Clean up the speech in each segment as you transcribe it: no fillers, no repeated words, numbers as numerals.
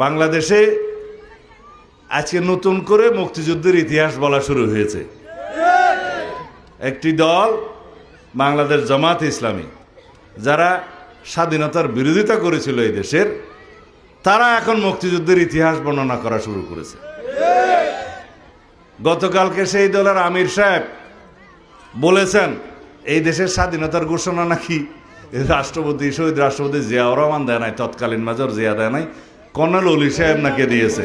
বাংলাদেশে আজকে নতুন করে মুক্তিযুদ্ধের ইতিহাস বলা শুরু হয়েছে। একটি দল বাংলাদেশ জামাত ইসলামী, যারা স্বাধীনতার বিরোধিতা করেছিল এই দেশের, তারা এখন মুক্তিযুদ্ধের ইতিহাস বর্ণনা করা শুরু করেছে। গতকালকে সেই দলের আমির সাহেব বলেছেন এই দেশের স্বাধীনতার ঘোষণা নাকি রাষ্ট্রপতি, শহীদ রাষ্ট্রপতি জিয়াউর রহমান দেয় নাই, তৎকালীন মেজর জিয়া দেয় নাই, কর্নেল অলি সাহেব নাকি দিয়েছে।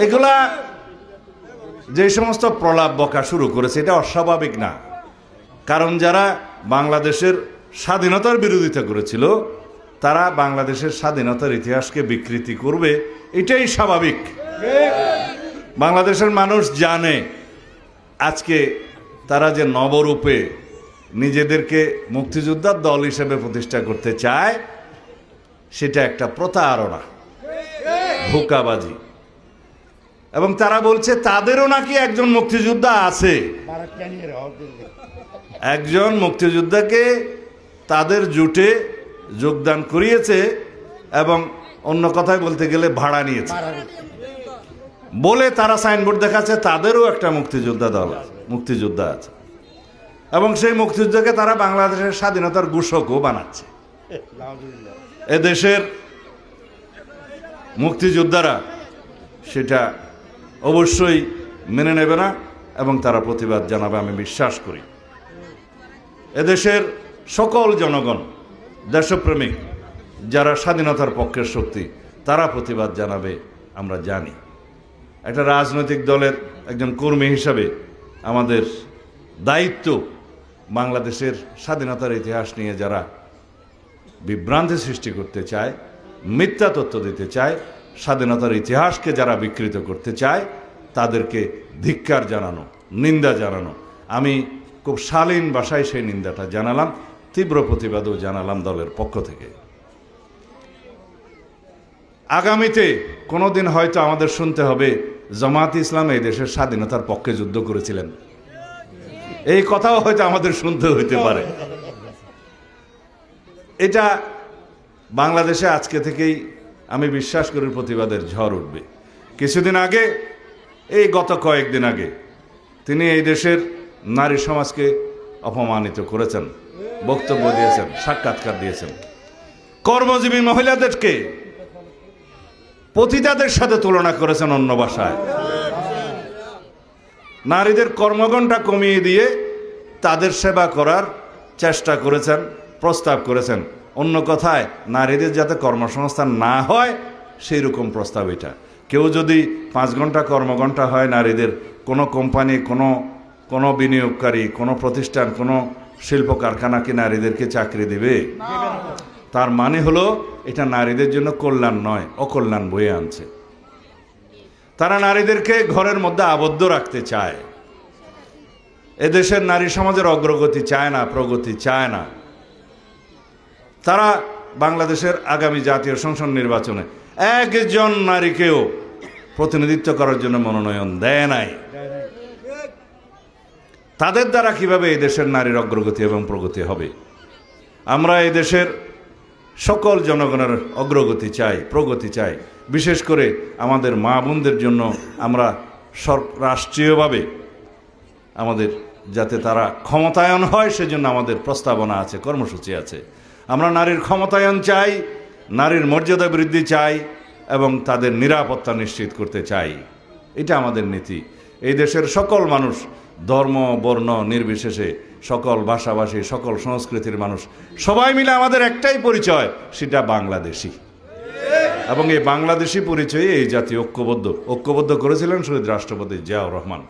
এগুলা যে সমস্ত প্রলাপ বকা শুরু করেছে, এটা অস্বাভাবিক না। কারণ যারা বাংলাদেশের স্বাধীনতার বিরোধিতা করেছিল, তারা বাংলাদেশের স্বাধীনতার ইতিহাসকে বিকৃতি করবে, এটাই স্বাভাবিক। বাংলাদেশের মানুষ জানে আজকে তারা যে নবরূপে নিজেদেরকে মুক্তিযোদ্ধার দল হিসেবে প্রতিষ্ঠা করতে চায়, সেটা একটা প্রতারণা, ধোঁকাবাজি। এবং তারা বলছে তাদেরও নাকি একজন মুক্তিযোদ্ধা আছে, একজন মুক্তিযোদ্ধাকে তাদের জোটে যোগদান করিয়েছে এবং অন্য কথায় বলতে গেলে ভাড়া নিয়েছে বলে তারা সাইনবোর্ড দেখাচ্ছে তাদেরও একটা মুক্তিযোদ্ধা আছে এবং সেই মুক্তিযোদ্ধাকে তারা বাংলাদেশের স্বাধীনতার ঘোষকও বানাচ্ছে। এদেশের মুক্তিযোদ্ধারা সেটা অবশ্যই মেনে নেবে না এবং তারা প্রতিবাদ জানাবে, আমি বিশ্বাস করি। এদেশের সকল জনগণ, দেশপ্রেমিক যারা স্বাধীনতার পক্ষের শক্তি, তারা প্রতিবাদ জানাবে, আমরা জানি। একটা রাজনৈতিক দলের একজন কর্মী হিসাবে আমাদের দায়িত্ব বাংলাদেশের স্বাধীনতার ইতিহাস নিয়ে যারা বিভ্রান্তি সৃষ্টি করতে চায়, মিথ্যা তথ্য দিতে চায়, স্বাধীনতার ইতিহাসকে যারা বিকৃত করতে চায়, তাদেরকে ধিক্কার জানানো, নিন্দা জানানো। আমি খুব শালীন ভাষায় সেই নিন্দাটা জানালাম, তীব্র প্রতিবাদও জানালাম দলের পক্ষ থেকে। আগামীতে কোনোদিন হয়তো আমাদের শুনতে হবে জামাত ইসলাম এই দেশের স্বাধীনতার পক্ষে যুদ্ধ করেছিলেন, এই কথাও হয়তো আমাদের শুনতে হইতে পারে। এটা বাংলাদেশে আজকে থেকেই আমি বিশ্বাস করি প্রতিবাদের ঝড় উঠবে। কিছুদিন আগে, এই গত কয়েকদিন আগে, তিনি এই দেশের নারী সমাজকে অপমানিত করেছেন, বক্তব্য দিয়েছেন, সাক্ষাৎকার দিয়েছেন। কর্মজীবী মহিলাদেরকে পতিতাদের সাথে তুলনা করেছেন অন্য ভাষায়। নারীদের কর্মঘণ্টা কমিয়ে দিয়ে তাদের সেবা করার চেষ্টা করেছেন, প্রস্তাব করেছেন। অন্য কথায় নারীদের যাতে কর্মসংস্থান না হয় সেই রকম প্রস্তাব এটা। কেউ যদি 5 ঘন্টা কর্মঘণ্টা হয় নারীদের, কোনো কোম্পানি, কোনো বিনিয়োগকারী, কোনো প্রতিষ্ঠান, কোনো শিল্প কারখানা কি নারীদেরকে চাকরি দিবে? তার মানে হলো এটা নারীদের জন্য কল্যাণ নয়, অকল্যাণ বয়ে আনছে। তারা নারীদেরকে ঘরের মধ্যে আবদ্ধ রাখতে চায়। এদেশের নারী সমাজের অগ্রগতি চায় না, প্রগতি চায় না। তারা বাংলাদেশের আগামী জাতীয় সংসদ নির্বাচনে একজন নারীকেও প্রতিনিধিত্ব করার জন্য মনোনয়ন দেয় নাই। তাদের দ্বারা কিভাবে এই দেশের নারীর অগ্রগতি এবং প্রগতি হবে? আমরা এই দেশের সকল জনগণের অগ্রগতি চাই, প্রগতি চাই। বিশেষ করে আমাদের মা বোনদের জন্য আমরা রাষ্ট্রীয়ভাবে আমাদের যাতে তারা ক্ষমতায়ন হয় সেজন্য আমাদের প্রস্তাবনা আছে, কর্মসূচি আছে। আমরা নারীর ক্ষমতায়ন চাই, নারীর মর্যাদা বৃদ্ধি চাই এবং তাদের নিরাপত্তা নিশ্চিত করতে চাই। এটা আমাদের নীতি। এই দেশের সকল মানুষ, ধর্ম বর্ণ নির্বিশেষে, সকল ভাষাভাষী, সকল সংস্কৃতির মানুষ, সবাই মিলে আমাদের একটাই পরিচয়, সেটা বাংলাদেশি। এবং এই বাংলাদেশি পরিচয়ে এই জাতি ঐক্যবদ্ধ করেছিলেন শহীদ রাষ্ট্রপতি জিয়াউর রহমান।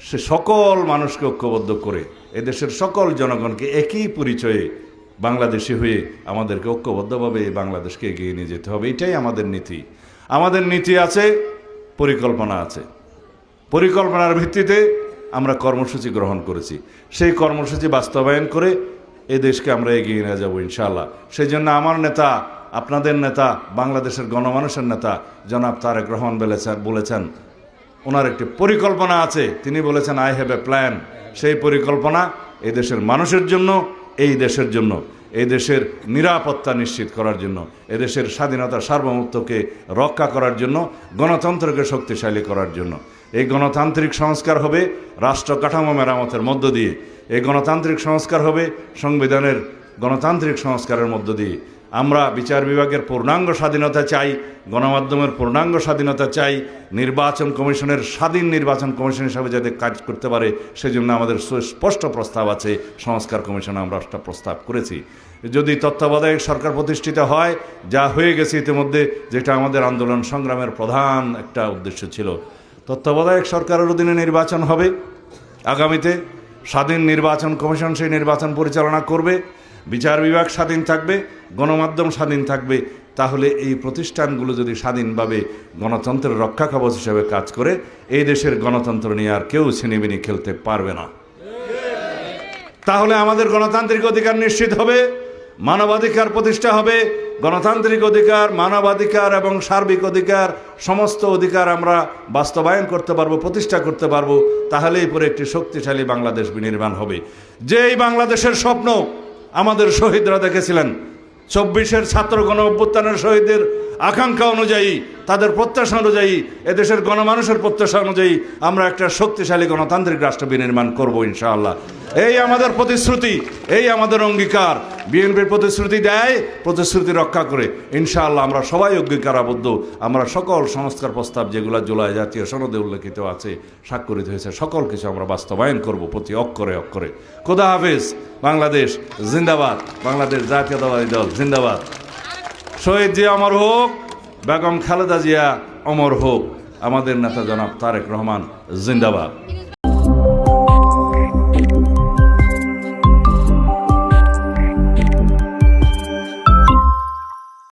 সে সকল মানুষকে ঐক্যবদ্ধ করে এদেশের সকল জনগণকে একই পরিচয়ে বাংলাদেশি হয়ে আমাদেরকে ঐক্যবদ্ধভাবে এই বাংলাদেশকে এগিয়ে নিয়ে যেতে হবে। এটাই আমাদের নীতি। আমাদের নীতি আছে, পরিকল্পনা আছে। পরিকল্পনার ভিত্তিতে আমরা কর্মসূচি গ্রহণ করেছি। সেই কর্মসূচি বাস্তবায়ন করে এই দেশকে আমরা এগিয়ে নিয়ে যাব ইনশাআল্লাহ। সেই জন্য আমার নেতা, আপনাদের নেতা, বাংলাদেশের গণমানুষের নেতা জনাব তারেক রহমান বলেছেন ওনার একটি পরিকল্পনা আছে। তিনি বলেছেন আই হ্যাভ এ প্ল্যান। সেই পরিকল্পনা এই দেশের মানুষের জন্য, এই দেশের জন্য। এই দেশের নিরাপত্তা নিশ্চিত করার জন্য, এদেশের স্বাধীনতা সার্বভৌমত্বকে রক্ষা করার জন্য, গণতন্ত্রকে শক্তিশালী করার জন্য। এই গণতান্ত্রিক সংস্কার হবে রাষ্ট্র কাঠামো মেরামতের মধ্য দিয়ে, এই গণতান্ত্রিক সংস্কার হবে সংবিধানের গণতান্ত্রিক সংস্কারের মধ্য দিয়ে। আমরা বিচার বিভাগের পূর্ণাঙ্গ স্বাধীনতা চাই, গণমাধ্যমের পূর্ণাঙ্গ স্বাধীনতা চাই, নির্বাচন কমিশনের স্বাধীন নির্বাচন কমিশন হিসাবে যাতে কাজ করতে পারে সেজন্য আমাদের সুস্পষ্ট প্রস্তাব আছে। সংস্কার কমিশনে আমরা একটা প্রস্তাব করেছি। যদি তত্ত্বাবধায়ক সরকার প্রতিষ্ঠিত হয়, যা হয়ে গেছে ইতিমধ্যে, যেটা আমাদের আন্দোলন সংগ্রামের প্রধান একটা উদ্দেশ্য ছিল, তত্ত্বাবধায়ক সরকারের অধীনে নির্বাচন হবে আগামীতে, স্বাধীন নির্বাচন কমিশন সেই নির্বাচন পরিচালনা করবে, বিচার বিভাগ স্বাধীন থাকবে, গণমাধ্যম স্বাধীন থাকবে। তাহলে এই প্রতিষ্ঠানগুলো যদি স্বাধীনভাবে গণতন্ত্রের রক্ষা কবচ হিসেবে কাজ করে, এই দেশের গণতন্ত্র নিয়ে আর কেউ ছিনিমিনি খেলতে পারবে না। তাহলে আমাদের গণতান্ত্রিক অধিকার নিশ্চিত হবে, মানবাধিকার প্রতিষ্ঠা হবে। গণতান্ত্রিক অধিকার, মানবাধিকার এবং সার্বিক অধিকার, সমস্ত অধিকার আমরা বাস্তবায়ন করতে পারবো, প্রতিষ্ঠা করতে পারবো। তাহলেই পরে একটি শক্তিশালী বাংলাদেশ বিনির্মাণ হবে। যেই বাংলাদেশের স্বপ্ন আমাদের শহীদরা দেখেছিলেন, 24-এর ছাত্র গণ অভ্যুত্থানের শহীদদের আকাঙ্ক্ষা অনুযায়ী, তাদের প্রত্যাশা অনুযায়ী, এদেশের গণমানুষের প্রত্যাশা অনুযায়ী আমরা একটা শক্তিশালী গণতান্ত্রিক রাষ্ট্র বিনির্মাণ করব ইনশাআল্লাহ। এই আমাদের প্রতিশ্রুতি, এই আমাদের অঙ্গীকার। বিএনপির প্রতিশ্রুতি দেয়, প্রতিশ্রুতি রক্ষা করে। ইনশাআল্লাহ আমরা সবাই অঙ্গীকারাবদ্ধ। আমরা সকল সংস্কার প্রস্তাব যেগুলো জুলাই জাতীয় সনদে উল্লেখিত আছে, স্বাক্ষরিত হয়েছে, সকল কিছু আমরা বাস্তবায়ন করব প্রতি অক্ষরে অক্ষরে। খোদা হাফেজ। বাংলাদেশ জিন্দাবাদ, বাংলাদেশ জাতীয়তাবাদী দল জিন্দাবাদ। শহীদ জিয়া অমর হোক, বেগম খালেদা জিয়া অমর হোক, আমাদের নেতা জনাব তারেক রহমান জিন্দাবাদ।